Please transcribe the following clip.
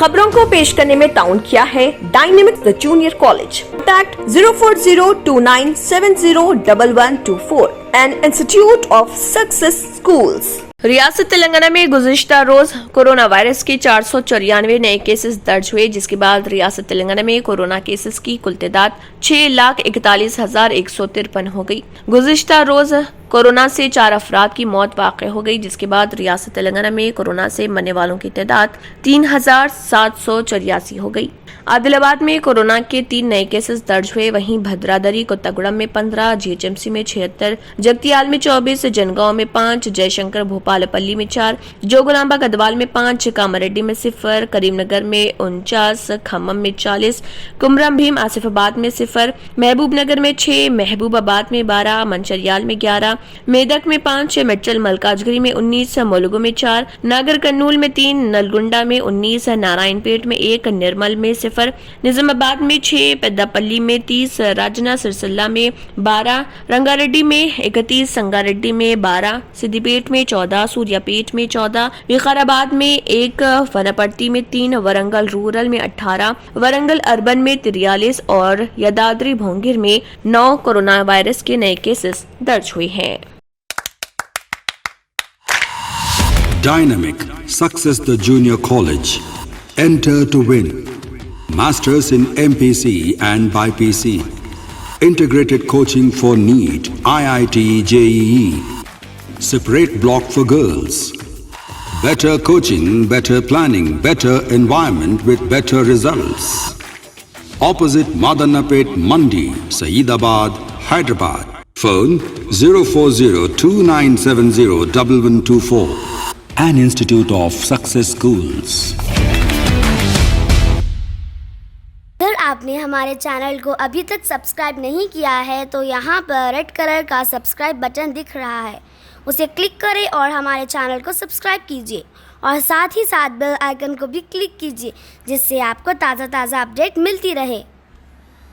खबरों को पेश करने में ताउन किया है dynamics the junior college. Contact 04029701124 and institute of success schools. रियासत तेलंगाना में गुज़िश्ता रोज कोरोना वायरस के 494 नए केसेस दर्ज हुए, जिसके बाद रियासत तेलंगाना में कोरोना केसेस की कुल तादाद 6,41,153 हो गई। गुज़िश्ता रोज कोरोना से 4 अफराद की मौत वाक़ हो गई, जिसके बाद रियासत तेलंगाना में कोरोना से मरने वालों की तादाद 3,784 हो गई। आदिलाबाद में कोरोना के 3 नए केसेस दर्ज हुए, वहीं भद्रादरी कोत्तागुड़म में 15, जीएचएमसी में 76, जगतियाल में 24, जनगांव में 5, जयशंकर भोपालपल्ली में 4, जोगुलांबा गदवाल में 5, कामारेड्डी में 0, करीमनगर में 49, खम्मम में 40, कुमरम भीम आसिफाबाद में 0, महबूबनगर में 6, महबूबाबाद में 12, मंचरियाल में 11, मेदक में 5, मेडचल मलकाजगिरी में 19, मुलुगु में 4, नागर कन्नूल में 3, नलगुंडा में 19, नारायणपेट में 1, निर्मल में 0, निजामाबाद में 6, पेद्दापल्ली में 30, राजना सिरसिल्ला में 12, रंगारेड्डी में 31, संगारेड्डी में 12, सिद्दीपेट में 14, सूर्यापेट में 14, विकाराबाद में 1, वनपर्ती में 3, वरंगल रूरल में 18, वरंगल अर्बन में 43 और यादाद्री भोंगिर में 9 कोरोना वायरस के नए केसेस दर्ज हुए हैं। Dynamic Success the Junior College. Enter to win. Masters in MPC and BPC. Integrated coaching for NEET, IIT, JEE. Separate block for girls. Better coaching, better planning, better environment with better results. Opposite Madanapet Mandi, Saeedabad, Hyderabad. Phone 04029701124. An Institute of Success Schools. अगर आपने हमारे channel को अभी तक subscribe नहीं किया है तो यहाँ पर रेड कलर का सब्सक्राइब बटन दिख रहा है, उसे क्लिक करें और हमारे चैनल को सब्सक्राइब कीजिए और साथ ही साथ बेल आइकन को भी क्लिक कीजिए, जिससे आपको ताज़ा अपडेट मिलती रहे।